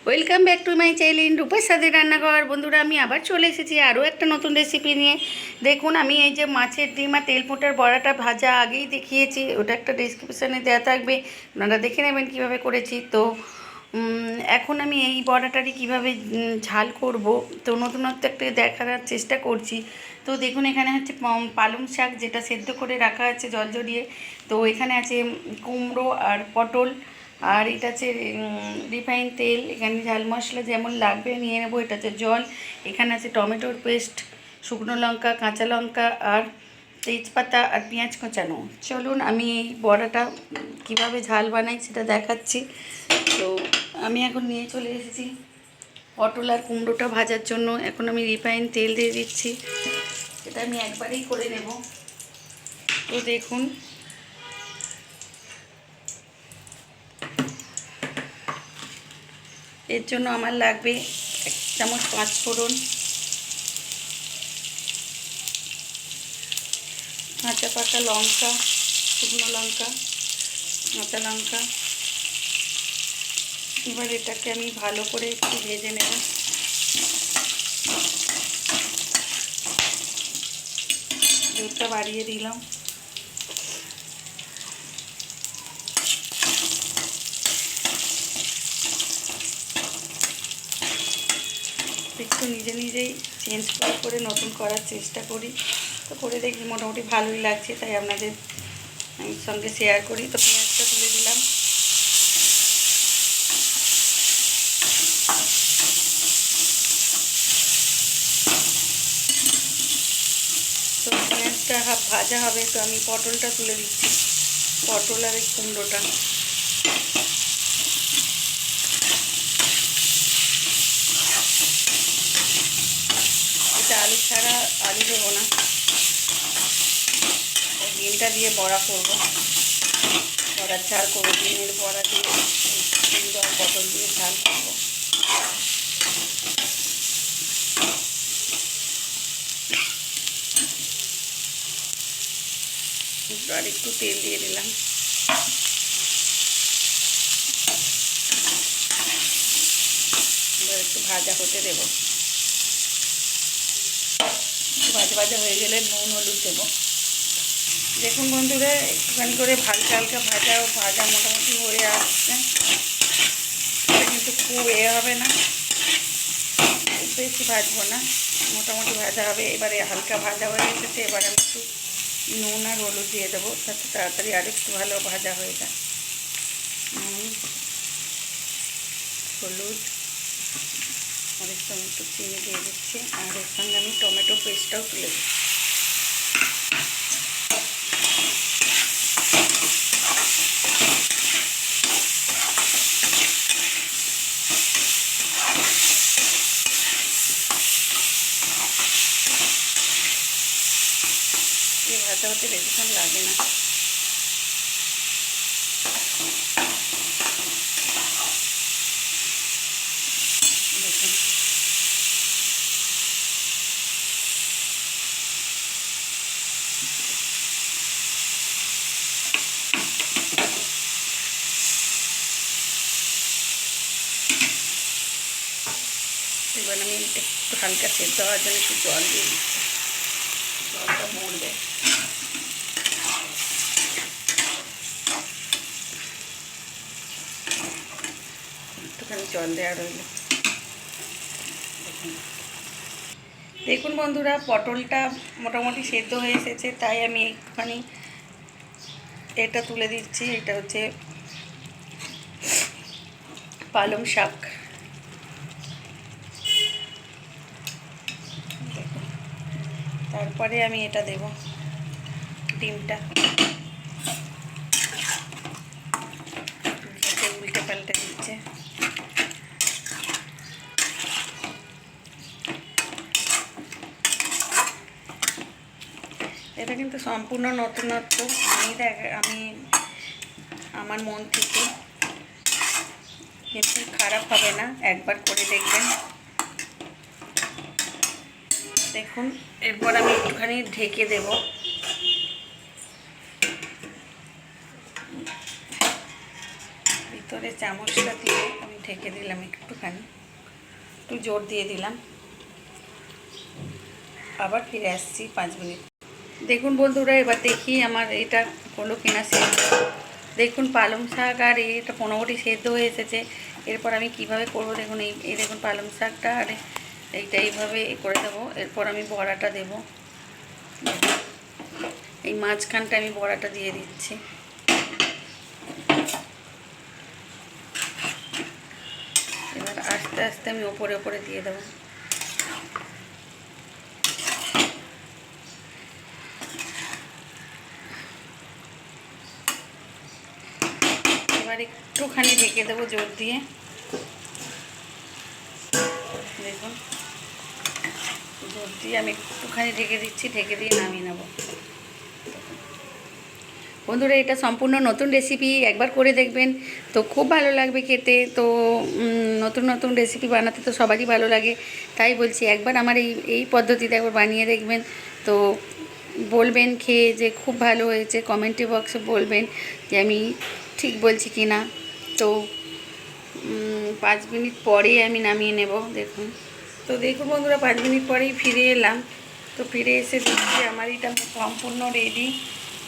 Welcome back to my channel রূপার সাথে রান্নাঘর। বন্ধুরা, আমি আবার চলে এসেছি আরও একটা নতুন রেসিপি নিয়ে। দেখুন, আমি এই যে মাছের ডিম আর তেলপোটার বড়াটা ভাজা আগেই দেখিয়েছি, ওটা একটা ডেসক্রিপশানে দেওয়া থাকবে, আপনারা দেখে নেবেন কীভাবে করেছি। তো এখন আমি এই বড়াটারই কীভাবে ঝাল করব, তো নতুনত্ব একটা দেখার চেষ্টা করছি। তো দেখুন, এখানে হচ্ছে পালং শাক, যেটা সেদ্ধ করে রাখা আছে জল জড়িয়ে। তো এখানে আছে কুমড়ো আর পটল, আর এটা হচ্ছে রিফাইন তেল। এখানে ঝাল মশলা যেমন লাগবে নিয়ে নেবো। এটা হচ্ছে জল। এখানে আছে টমেটোর পেস্ট, শুকনো লঙ্কা, কাঁচা লঙ্কা, আর তেজপাতা আর পেঁয়াজ কোচানো। চলুন আমি এই বড়াটা কিভাবে ঝাল বানাই সেটা দেখাচ্ছি। তো আমি এখন নিয়ে চলে এসেছি পটল আর কুমড়োটা ভাজার জন্য। এখন আমি রিফাইন তেল দিয়ে দিচ্ছি, এটা আমি একবারেই করে নেব। তো দেখুন, এর জন্য আমার লাগবে 1 চামচ 5 ফোড়ন, কাঁচা পাকা লঙ্কা, শুকনো লঙ্কা, কাঁচা লঙ্কা। এবার এটাকে আমি ভালো করে একটু ভেজে নেব। দুধটা বাড়িয়ে দিলাম। একটু নিজে নিজেই চেঞ্জ করে নতুন করার চেষ্টা করি। তো করে দেখি মোটামুটি ভালোই লাগছে, তাই আপনাদের সঙ্গে শেয়ার করি। তো পেঁয়াজটা তুলে দিলাম। তো পেঁয়াজটা ভাজা হবে, তো আমি পটলটা তুলে দিচ্ছি, পটল আর এই কুমড়োটা। এটা আলু ছাড়া, আলু দেবো না, ডিমটা দিয়ে বড়া করব, বড়ার ঝাল করবো। ডিমের বড়া দিয়ে কুমড়ো আর পটল দিয়ে ঝাল করবো। আর একটু তেল দিয়ে দিলাম। এবার একটু ভাজা হতে দেব। ভাজা ভাজা হয়ে গেলে নুন হলুদ দেবো। দেখুন বন্ধুরা, একটুখানি করে হালকা হালকা ভাজা মোটামুটি হয়ে আসছে। এটা কিন্তু খুব হবে না, খুব বেশি ভাজবো না, মোটামুটি ভাজা হবে। এবারে হালকা ভাজা হয়ে এসেছে, এবার আমি একটু নুন আর হলুদ দিয়ে দেবো, তাতে তাড়াতাড়ি আর একটু ভালো ভাজা হয়ে যায়। নুন, হলুদ, আর একটু আমি একটু চিনি দিয়ে দিচ্ছি, আর এর সঙ্গে আমি টমেটো পেস্টটাও তুলে দিচ্ছি। এই ভাজা হতে বেশিক্ষণ লাগে না। দেখুন, এবার আমি একটু হালকা সেদ্ধ হওয়ার জন্য একটু জল দিয়ে দিচ্ছি, জলটা মরবে। একটুখানি জল দেওয়া রইল। দেখুন বন্ধুরা, পটলটা মোটামুটি সেদ্ধ হয়ে এসেছে, তাই আমি একটুখানি এটা তুলে দিচ্ছি। এটা হচ্ছে পালং শাক। তারপরে আমি এটা দেব, ডিমটা উল্টে পাল্টে দিচ্ছে। এটা কিন্তু সম্পূর্ণ নতুনত্ব। আমি আমার মন থেকে, কিন্তু খারাপ হবে না, একবার করে দেখবেন। দেখুন, এরপর আমি একটুখানি ঢেকে দেব। ভিতরে এবারে চামচটা দিয়ে আমি ঢেকে দিলাম একটুখানি, একটু জোর দিয়ে দিলাম। আবার ফিরে আসছি 5 মিনিট। দেখুন বন্ধুরা, এবার দেখি আমার এটা হলো কিনা সেদ্ধ। দেখুন পালং শাক আর এটা 15টি সেদ্ধ হয়ে এসেছে। এরপর আমি কিভাবে করব দেখুন, এই দেখুন পালং শাকটা আর এইটা এইভাবে করে দেবো। এরপর আমি বড়াটা দেব, এই মাঝখানটা আমি বড়াটা দিয়ে দিচ্ছি। এবার আস্তে আস্তে আমি ওপরে ওপরে দিয়ে দেবো। এবার একটুখানি ঢেকে দেবো জোর দিয়ে। দেখুন জোর দিয়ে আমি একটুখানি ঢেকে দিচ্ছি, ঢেকে দিয়ে নামিয়ে নেব। বন্ধুরা, এটা সম্পূর্ণ নতুন রেসিপি, একবার করে দেখবেন তো খুব ভালো লাগবে খেতে। তো নতুন নতুন রেসিপি বানাতে তো সবারই ভালো লাগে, তাই বলছি একবার আমার এই পদ্ধতিতে একবার বানিয়ে দেখবেন। তো বলবেন খেয়ে যে খুব ভালো হয়েছে, কমেন্টে বক্সে বলবেন যে আমি ঠিক বলছি কি না। তো 5 মিনিট পরেই আমি নামিয়ে নেব। দেখুন, তো দেখুন বন্ধুরা, 5 মিনিট পরেই ফিরে এলাম। তো ফিরে এসে দেখছি আমার এটা সম্পূর্ণ রেডি।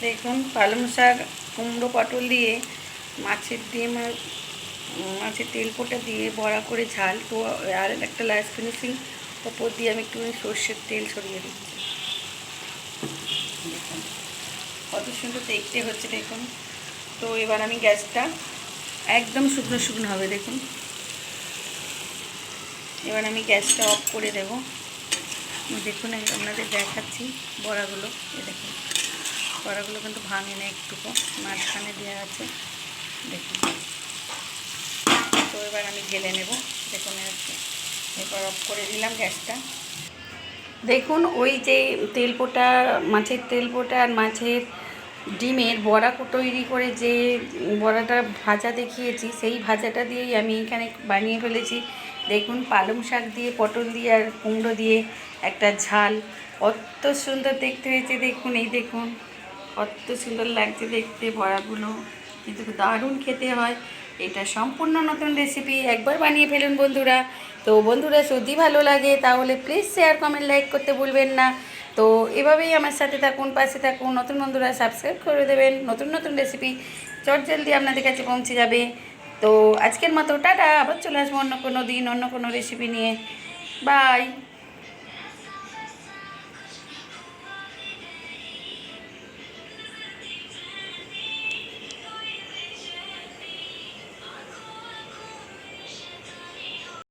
দেখুন পালং শাক, কুমড়ো, পটল দিয়ে মাছের ডিম আর মাছের তেলপোটা দিয়ে বড়া করে ঝাল। তো আর একটা লাস্ট ফিনিশিং ওপর দিয়ে আমি একটু সর্ষের তেল ছড়িয়ে দিচ্ছি। দেখুন কত সুন্দর দেখতে হচ্ছে দেখুন। তো এবার আমি গ্যাসটা একদম শুকনো শুকনো হবে দেখুন। এবার আমি গ্যাসটা অফ করে দেব। দেখুন আপনাদের দেখাচ্ছি বড়াগুলো, এ দেখুন বড়াগুলো কিন্তু ভাঙে না, একটুকু মাঝখানে দেওয়া আছে দেখুন। তো এবার আমি ঢেলে নেব। দেখুন এবার অফ করে দিলাম গ্যাসটা। দেখুন ওই যে তেলপোটা, মাছের তেলপোটা আর মাছের ডিমের বড়া তৈরি করে যে বড়াটা ভাজা দেখিয়েছি, সেই ভাজাটা দিয়েই আমি এখানে বানিয়ে ফেলেছি। দেখুন পালং শাক দিয়ে, পটল দিয়ে আর কুমড়ো দিয়ে একটা ঝাল, কত সুন্দর দেখতে হয়েছে দেখুন। এই দেখুন কত সুন্দর লাগছে দেখতে বড়াগুলো, কিন্তু দারুণ খেতে হয়। এটা সম্পূর্ণ নতুন রেসিপি, একবার বানিয়ে ফেলুন বন্ধুরা। তো বন্ধুরা যদি ভালো লাগে তাহলে প্লিজ শেয়ার, কমেন্ট, লাইক করতে ভুলবেন না। তো এভাবেই আমার সাথে থাকুন, পাশে থাকুন। নতুন বন্ধুরা সাবস্ক্রাইব করে দেবেন, নতুন নতুন রেসিপি জলদি আপনাদের কাছে পৌঁছে যাবে। তো আজকের মতো টাটা, আবার চলে আসবো অন্য কোনো দিন অন্য কোনো রেসিপি নিয়ে। বাই।